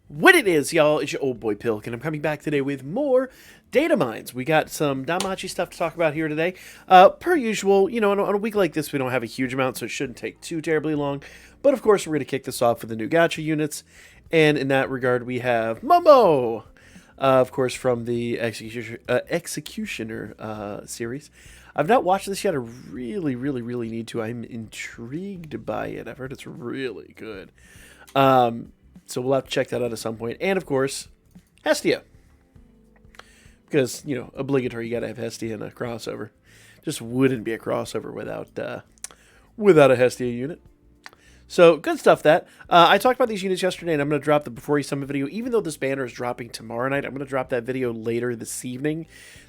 What it is, y'all, it's your old boy Pilk, and I'm coming back today with more Datamines. We got some Danmachi stuff to talk about here today. Per usual, you know, on a week like this, we don't have a huge amount, so it shouldn't take too terribly long. But of course, we're going to kick this off with the new gacha units, and in that regard, we have Momo, of course, from the Executioner series. I've not watched this yet. I really need to. I'm intrigued by it. I've heard it's really good. So we'll have to check that out at some point. And, of course, Hestia. Because, you know, obligatory, you got to have Hestia in a crossover. Just wouldn't be a crossover without a Hestia unit. So, good stuff, that. I talked about these units yesterday, and I'm going to drop the Before You Summon video. Even though this banner is dropping tomorrow night, I'm going to drop that video later this evening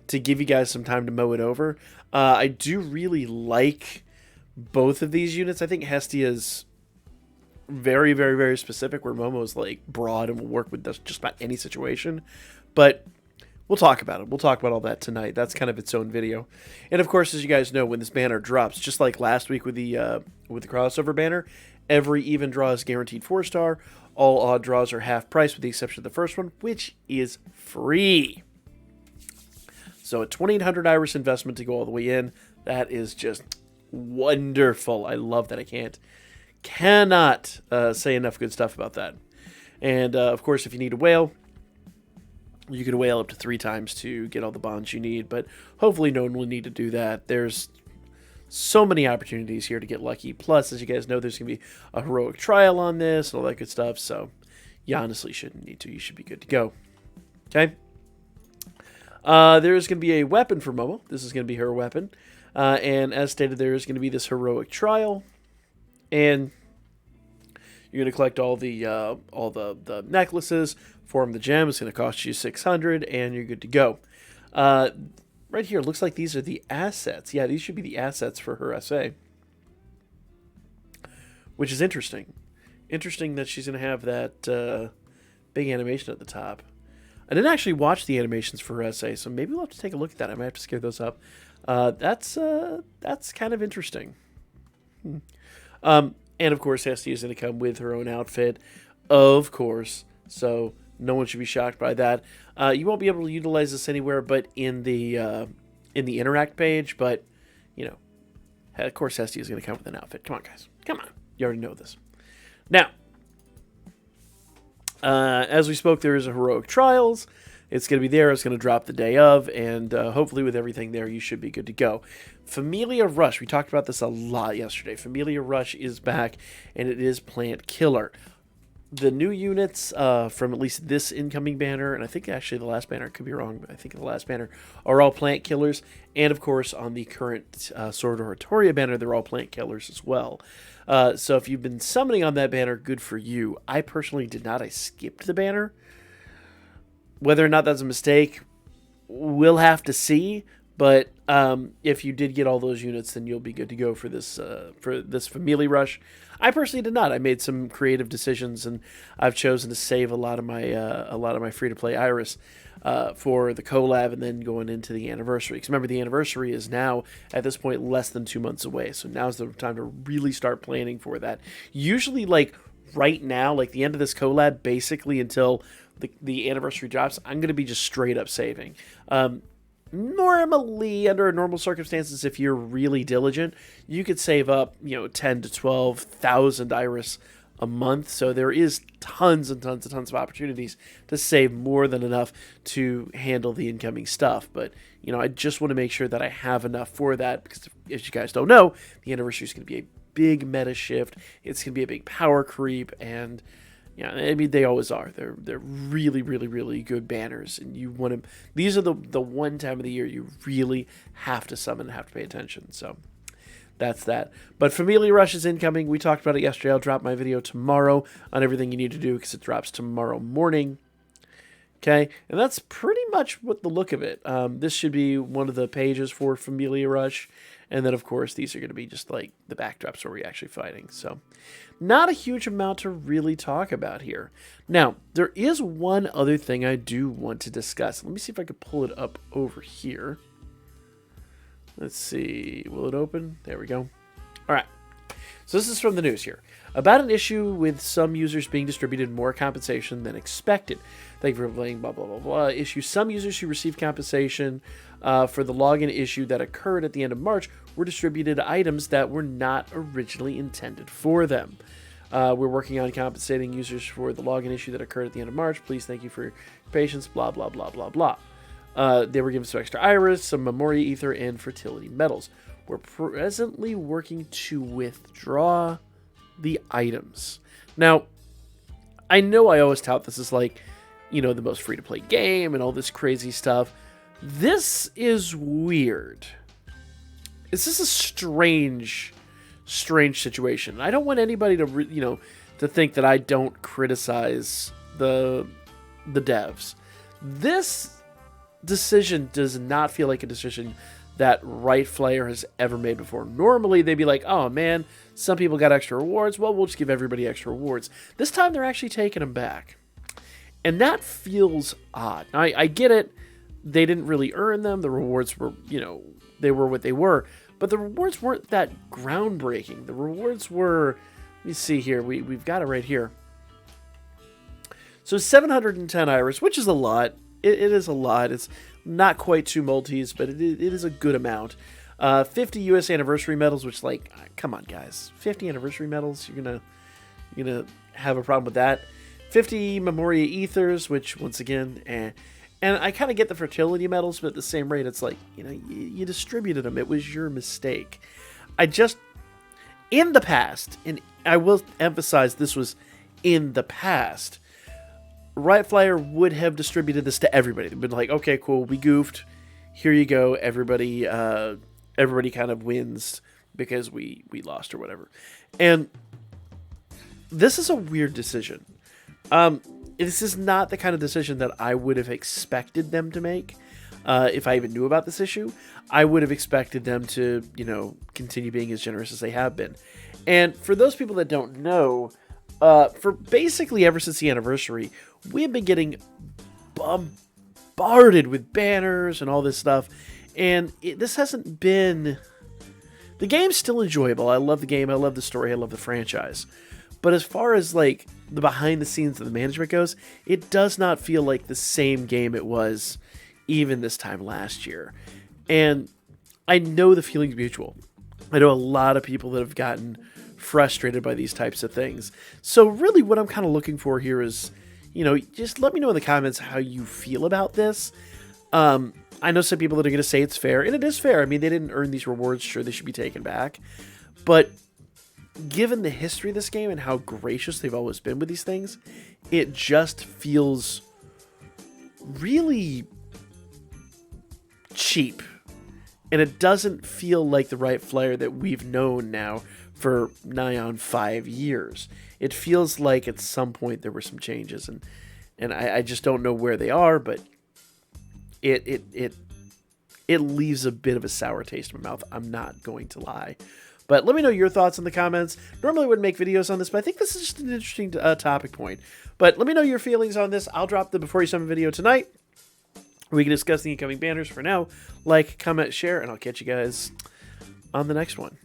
to give you guys some time to mow it over. I do really like both of these units. I think Hestia's very specific, where Momo's like broad and will work with just about any situation. But we'll talk about it. We'll talk about all that tonight. That's kind of its own video. And of course, as you guys know, when this banner drops, just like last week with the crossover banner, every even draw is guaranteed 4-star. All odd draws are half price, with the exception of the first one, which is free. So a 2,800 Iris investment to go all the way in. That is just wonderful. I love that. I cannot say enough good stuff about that. And of course, if you need a whale, you can whale up to 3 times to get all the bonds you need, but hopefully no one will need to do that. There's so many opportunities here to get lucky. Plus, as you guys know, there's going to be a heroic trial on this and all that good stuff, so you honestly shouldn't need to. You should be good to go. Okay? There's going to be a weapon for Momo. This is going to be her weapon. And as stated, there is going to be this heroic trial. And you're going to collect all the necklaces, form the gem. It's going to cost you 600, and you're good to go. Right here, looks like these are the assets. Yeah, these should be the assets for her SA, which is interesting. Interesting that she's going to have that big animation at the top. I didn't actually watch the animations for her SA, so maybe we'll have to take a look at that. I might have to scare those up. That's kind of interesting. And of course, Hestia is going to come with her own outfit, of course. So no one should be shocked by that. You won't be able to utilize this anywhere but in the interact page. But you know, of course, Hestia is going to come with an outfit. Come on, guys, come on. You already know this. Now, as we spoke, there is a heroic trials. It's going to be there. It's going to drop the day of, and hopefully with everything there, you should be good to go. Familia Rush. We talked about this a lot yesterday. Familia Rush is back, and it is Plant Killer. The new units from at least this incoming banner, and I think actually the last banner, I could be wrong, but I think the last banner, are all Plant Killers. And of course, on the current Sword Oratoria banner, they're all Plant Killers as well. So if you've been summoning on that banner, good for you. I personally did not. I skipped the banner. Whether or not that's a mistake, we'll have to see. But if you did get all those units, then you'll be good to go for this Familia Rush. I personally did not. I made some creative decisions, and I've chosen to save a lot of my free-to-play Iris for the collab and then going into the anniversary. Because remember, the anniversary is now at this point less than 2 months away. So now's the time to really start planning for that. Usually, like right now, like the end of this collab, basically until the anniversary drops, I'm going to be just straight up saving. Normally, under normal circumstances, if you're really diligent, you could save up, 10 to 12,000 Iris a month. So there is tons of opportunities to save more than enough to handle the incoming stuff. But, I just want to make sure that I have enough for that, because as you guys don't know, the anniversary is going to be a big meta shift. It's going to be a big power creep, and yeah, I mean, they always are. They're really good banners, and you want to. These are the one time of the year you really have to summon and have to pay attention. So that's that. But Familia Rush is incoming. We talked about it yesterday. I'll drop my video tomorrow on everything you need to do, because it drops tomorrow morning. Okay, and that's pretty much what the look of it. This should be one of the pages for Familia Rush. And then, of course, these are going to be just like the backdrops where we're actually fighting. So not a huge amount to really talk about here. Now, there is one other thing I do want to discuss. Let me see if I can pull it up over here. Let's see. Will it open? There we go. All right. So this is from the news here. About an issue with some users being distributed more compensation than expected. Thank you for playing blah, blah, blah, blah. Issue. Some users who received compensation for the login issue that occurred at the end of March were distributed items that were not originally intended for them. We're working on compensating users for the login issue that occurred at the end of March. Please thank you for your patience, blah, blah, blah, blah, blah. They were given some extra iris, some memoria ether, and fertility metals. We're presently working to withdraw the items. Now, I know I always tout this as like, you know, the most free-to-play game and all this crazy stuff. This is weird. This is a strange situation. I don't want anybody to, to think that I don't criticize the devs. This decision does not feel like a decision that Rightflyer has ever made before. Normally, they'd be like, oh man, some people got extra rewards. Well, we'll just give everybody extra rewards. This time, they're actually taking them back. And that feels odd. Now, I get it. They didn't really earn them. The rewards were, they were what they were. But the rewards weren't that groundbreaking. The rewards were, let me see here. We've got it right here. So 710 iris, which is a lot. It is a lot. It's not quite 2 multis, but it is a good amount. 50 U.S. anniversary medals, which, like, come on, guys. 50 anniversary medals, you're gonna have a problem with that. 50 memoria ethers, which, once again, And I kind of get the fertility medals, but at the same rate, it's like, you distributed them. It was your mistake. In the past, and I will emphasize this was in the past, Rightflyer would have distributed this to everybody. They'd been like, okay, cool, we goofed. Here you go, everybody. Everybody kind of wins because we lost or whatever. And this is a weird decision. This is not the kind of decision that I would have expected them to make. If I even knew about this issue, I would have expected them to, continue being as generous as they have been. And for those people that don't know, for basically ever since the anniversary, we have been getting bombarded with banners and all this stuff. And this hasn't been... The game's still enjoyable. I love the game. I love the story. I love the franchise. But as far as, like, the behind the scenes of the management goes, it does not feel like the same game it was even this time last year. And I know the feeling's mutual. I know a lot of people that have gotten frustrated by these types of things. So really what I'm kind of looking for here is, just let me know in the comments how you feel about this. I know some people that are going to say it's fair, and it is fair. I mean, they didn't earn these rewards. Sure, they should be taken back. But given the history of this game and how gracious they've always been with these things, it just feels really cheap. And it doesn't feel like the Rightflyer that we've known now for nigh on 5 years. It feels like at some point there were some changes, and I just don't know where they are, but it leaves a bit of a sour taste in my mouth. I'm not going to lie. But let me know your thoughts in the comments. Normally I wouldn't make videos on this, but I think this is just an interesting topic point. But let me know your feelings on this. I'll drop the Before You Summon video tonight. We can discuss the incoming banners. For now, like, comment, share, and I'll catch you guys on the next one.